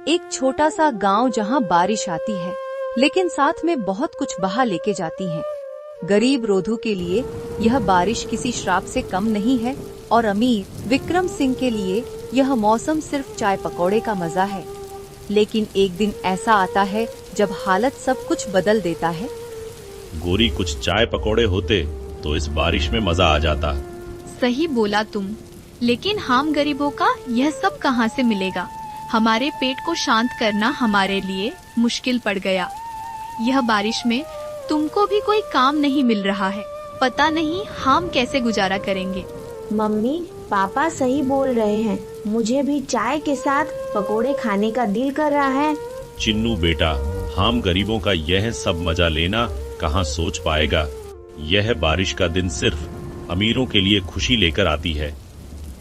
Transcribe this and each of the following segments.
एक छोटा सा गांव जहां बारिश आती है, लेकिन साथ में बहुत कुछ बहा लेके जाती है। गरीब रोधू के लिए यह बारिश किसी श्राप से कम नहीं है और अमीर विक्रम सिंह के लिए यह मौसम सिर्फ चाय पकौड़े का मजा है। लेकिन एक दिन ऐसा आता है जब हालत सब कुछ बदल देता है। गोरी, कुछ चाय पकौड़े होते तो इस बारिश में मजा आ जाता। सही बोला तुम, लेकिन हम गरीबों का यह सब कहाँ से मिलेगा? हमारे पेट को शांत करना हमारे लिए मुश्किल पड़ गया। यह बारिश में तुमको भी कोई काम नहीं मिल रहा है, पता नहीं हम कैसे गुजारा करेंगे। मम्मी, पापा सही बोल रहे हैं, मुझे भी चाय के साथ पकोड़े खाने का दिल कर रहा है। चिन्नू बेटा, हम गरीबों का यह सब मजा लेना कहाँ सोच पाएगा। यह बारिश का दिन सिर्फ अमीरों के लिए खुशी लेकर आती है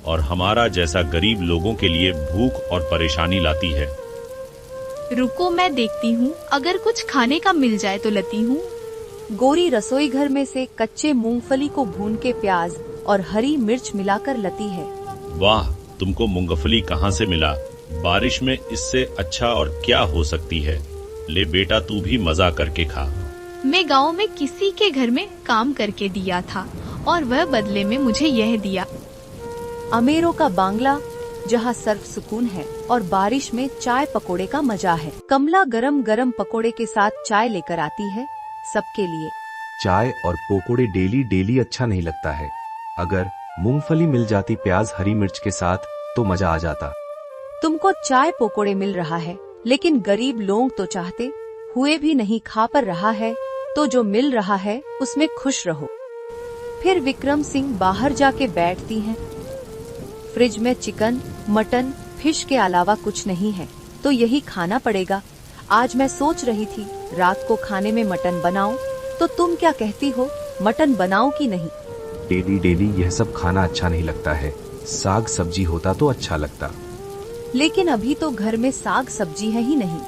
और हमारा जैसा गरीब लोगों के लिए भूख और परेशानी लाती है। रुको, मैं देखती हूँ, अगर कुछ खाने का मिल जाए तो लेती हूँ। गोरी रसोई घर में से कच्चे मूंगफली को भून के प्याज और हरी मिर्च मिलाकर लती है। वाह, तुमको मूंगफली कहाँ से मिला? बारिश में इससे अच्छा और क्या हो सकती है। ले बेटा, तू भी मजा करके खा। मैं गांव में किसी के घर में काम करके दिया था और वह बदले में मुझे यह दिया। अमीरों का बांग्ला जहाँ सर्व सुकून है और बारिश में चाय पकोड़े का मजा है। कमला गरम गरम पकोड़े के साथ चाय लेकर आती है सबके लिए। चाय और पकोड़े डेली डेली अच्छा नहीं लगता है। अगर मूंगफली मिल जाती प्याज हरी मिर्च के साथ तो मजा आ जाता। तुमको चाय पकोड़े मिल रहा है, लेकिन गरीब लोग तो चाहते हुए भी नहीं खा पर रहा है, तो जो मिल रहा है उसमें खुश रहो। फिर विक्रम सिंह बाहर जाके बैठती हैं। फ्रिज में चिकन, मटन, फिश के अलावा कुछ नहीं है, तो यही खाना पड़ेगा। आज मैं सोच रही थी रात को खाने में मटन बनाऊं, तो तुम क्या कहती हो, मटन बनाऊं कि नहीं? डेली डेली यह सब खाना अच्छा नहीं लगता है। साग सब्जी होता तो अच्छा लगता। लेकिन अभी तो घर में साग सब्जी है ही नहीं।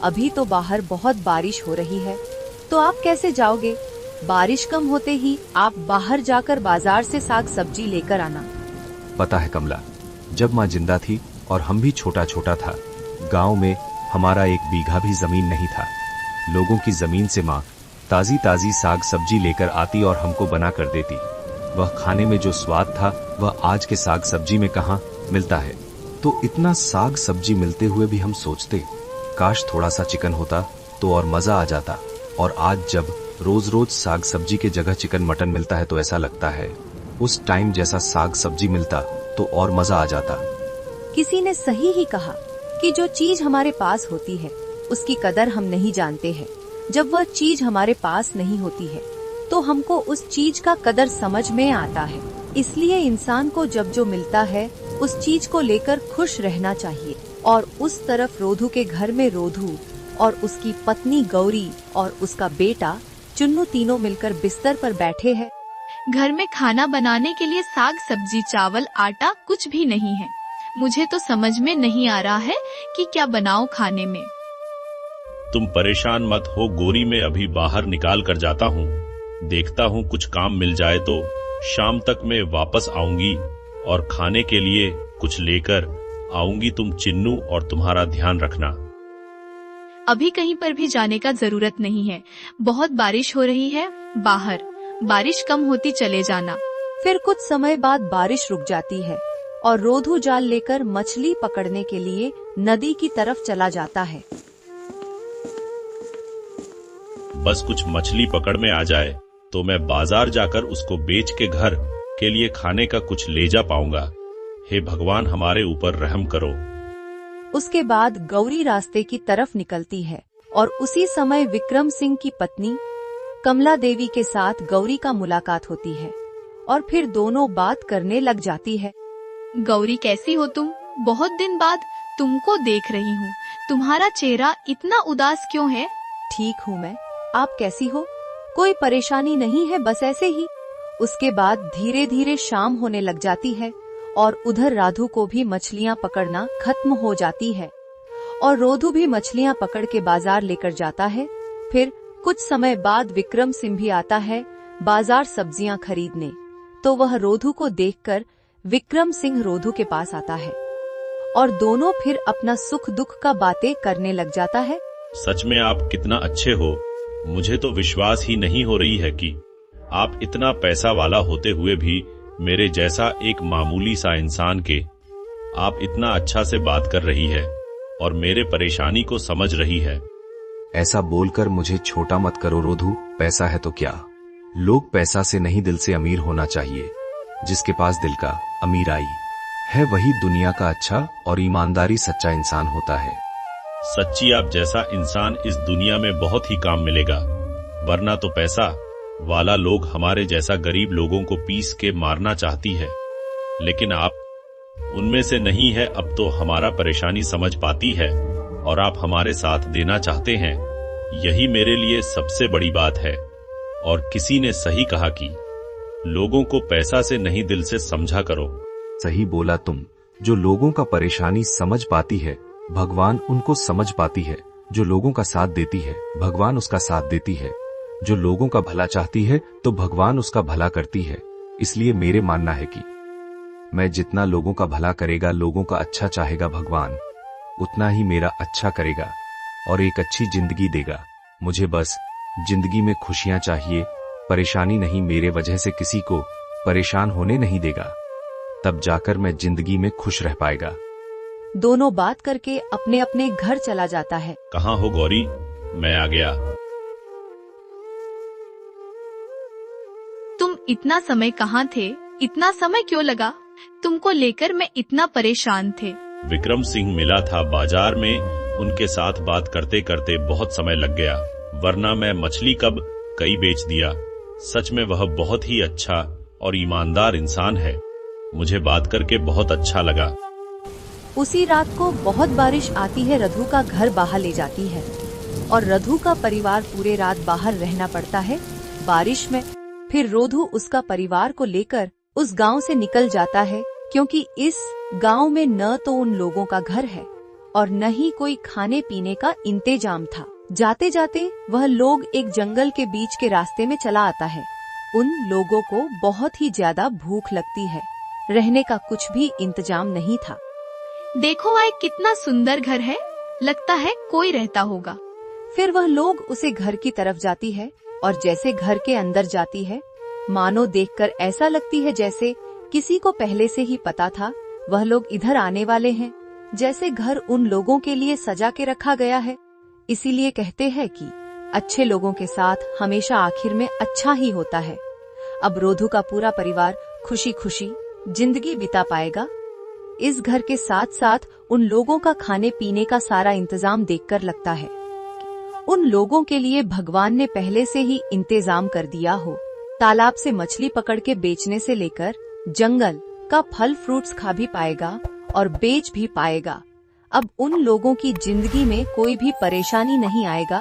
अभी तो बाहर बहुत बारिश हो रही है, तो आप कैसे जाओगे? बारिश कम होते ही आप बाहर जाकर बाजार से साग सब्जी लेकर आना। पता है कमला, जब माँ जिंदा थी और हम भी छोटा छोटा था, गांव में हमारा एक बीघा भी जमीन नहीं था। लोगों की जमीन से माँ ताजी ताजी साग सब्जी लेकर आती और हमको बना कर देती। वह खाने में जो स्वाद था वह आज के साग सब्जी में कहाँ मिलता है। तो इतना साग सब्जी मिलते हुए भी हम सोचते काश थोड़ा सा चिकन होता तो और मजा आ जाता। और आज जब रोज रोज साग सब्जी के जगह चिकन मटन मिलता है तो ऐसा लगता है उस टाइम जैसा साग सब्जी मिलता तो और मजा आ जाता। किसी ने सही ही कहा कि जो चीज हमारे पास होती है उसकी कदर हम नहीं जानते हैं। जब वह चीज हमारे पास नहीं होती है तो हमको उस चीज का कदर समझ में आता है। इसलिए इंसान को जब जो मिलता है उस चीज को लेकर खुश रहना चाहिए। और उस तरफ रोधू के घर में रोधू और उसकी पत्नी गौरी और उसका बेटा चुन्नू तीनों मिलकर बिस्तर पर बैठे हैं। घर में खाना बनाने के लिए साग सब्जी चावल आटा कुछ भी नहीं है। मुझे तो समझ में नहीं आ रहा है कि क्या बनाऊं खाने में। तुम परेशान मत हो गोरी, मैं अभी बाहर निकाल कर जाता हूँ। देखता हूँ कुछ काम मिल जाए तो शाम तक मैं वापस आऊंगी और खाने के लिए कुछ लेकर आऊंगी। तुम चिन्नू और तुम्हारा ध्यान रखना। अभी कहीं पर भी जाने का जरूरत नहीं है, बहुत बारिश हो रही है बाहर। बारिश कम होती चले जाना। फिर कुछ समय बाद बारिश रुक जाती है और रोधू जाल लेकर मछली पकड़ने के लिए नदी की तरफ चला जाता है। बस कुछ मछली पकड़ में आ जाए तो मैं बाजार जाकर उसको बेच के घर के लिए खाने का कुछ ले जा पाऊंगा। हे भगवान, हमारे ऊपर रहम करो। उसके बाद गौरी रास्ते की तरफ निकलती है और उसी समय विक्रम सिंह की पत्नी कमला देवी के साथ गौरी का मुलाकात होती है और फिर दोनों बात करने लग जाती है। गौरी, कैसी हो तुम? बहुत दिन बाद तुमको देख रही हूँ। तुम्हारा चेहरा इतना उदास क्यों है? ठीक हूँ मैं, आप कैसी हो? कोई परेशानी नहीं है, बस ऐसे ही। उसके बाद धीरे धीरे शाम होने लग जाती है और उधर राधू को भी मछलियाँ पकड़ना खत्म हो जाती है और रोधू भी मछलियाँ पकड़ के बाजार लेकर जाता है। फिर कुछ समय बाद विक्रम सिंह भी आता है बाजार सब्जियाँ खरीदने। तो वह रोधू को देखकर विक्रम सिंह रोधू के पास आता है और दोनों फिर अपना सुख दुख का बातें करने लग जाता है। सच में आप कितना अच्छे हो। मुझे तो विश्वास ही नहीं हो रही है कि आप इतना पैसा वाला होते हुए भी मेरे जैसा एक मामूली सा इंसान के आप इतना अच्छा से बात कर रही है और मेरे परेशानी को समझ रही है। ऐसा बोलकर मुझे छोटा मत करो रोधू। पैसा है तो क्या, लोग पैसा से नहीं दिल से अमीर होना चाहिए। जिसके पास दिल का अमीराई है वही दुनिया का अच्छा और ईमानदारी सच्चा इंसान होता है। सच्ची आप जैसा इंसान इस दुनिया में बहुत ही काम मिलेगा, वरना तो पैसा वाला लोग हमारे जैसा गरीब लोगों को पीस के मारना चाहती है। लेकिन आप उनमें से नहीं है। अब तो हमारा परेशानी समझ पाती है और आप हमारे साथ देना चाहते हैं। यही मेरे लिए सबसे बड़ी बात है। और किसी ने सही कहा कि लोगों को पैसा से नहीं दिल से समझा करो। सही बोला तुम। जो लोगों का परेशानी समझ पाती है भगवान उनको समझ पाती है। जो लोगों का साथ देती है भगवान उसका साथ देती है। जो लोगों का भला चाहती है तो भगवान उसका भला करती है। इसलिए मेरे मानना है कि मैं जितना लोगों का भला करेगा, लोगों का अच्छा चाहेगा, भगवान उतना ही मेरा अच्छा करेगा और एक अच्छी जिंदगी देगा। मुझे बस जिंदगी में खुशियां चाहिए, परेशानी नहीं। मेरे वजह से किसी को परेशान होने नहीं देगा, तब जाकर मैं जिंदगी में खुश रह पाएगा। दोनों बात करके अपने अपने घर चला जाता है। कहाँ हो गौरी? मैं आ गया। तुम इतना समय कहाँ थे? इतना समय क्यों लगा? तुमको लेकर मैं इतना परेशान थे। विक्रम सिंह मिला था बाजार में, उनके साथ बात करते करते बहुत समय लग गया, वरना मैं मछली कब कई बेच दिया। सच में वह बहुत ही अच्छा और ईमानदार इंसान है। मुझे बात करके बहुत अच्छा लगा। उसी रात को बहुत बारिश आती है, रधु का घर बहा ले जाती है और रधु का परिवार पूरे रात बाहर रहना पड़ता है बारिश में। फिर रोधु उसका परिवार को लेकर उस गांव से निकल जाता है, क्योंकि इस गांव में न तो उन लोगों का घर है और न ही कोई खाने पीने का इंतजाम था। जाते जाते वह लोग एक जंगल के बीच के रास्ते में चला आता है। उन लोगों को बहुत ही ज्यादा भूख लगती है, रहने का कुछ भी इंतजाम नहीं था। देखो वह कितना सुंदर घर है, लगता है कोई रहता होगा। फिर वह लोग उसे घर की तरफ जाती है और जैसे घर के अंदर जाती है, मानो देखकर ऐसा लगती है जैसे किसी को पहले से ही पता था वह लोग इधर आने वाले हैं। जैसे घर उन लोगों के लिए सजा के रखा गया है। इसीलिए कहते हैं कि अच्छे लोगों के साथ हमेशा आखिर में अच्छा ही होता है। अब रोधु का पूरा परिवार खुशी खुशी जिंदगी बिता पाएगा। इस घर के साथ साथ उन लोगों का खाने पीने का सारा इंतजाम देखकर लगता है उन लोगों के लिए भगवान ने पहले से ही इंतजाम कर दिया हो। तालाब से मछली पकड़ के बेचने से लेकर जंगल का फल फ्रूट्स खा भी पाएगा और बेच भी पाएगा। अब उन लोगों की जिंदगी में कोई भी परेशानी नहीं आएगा।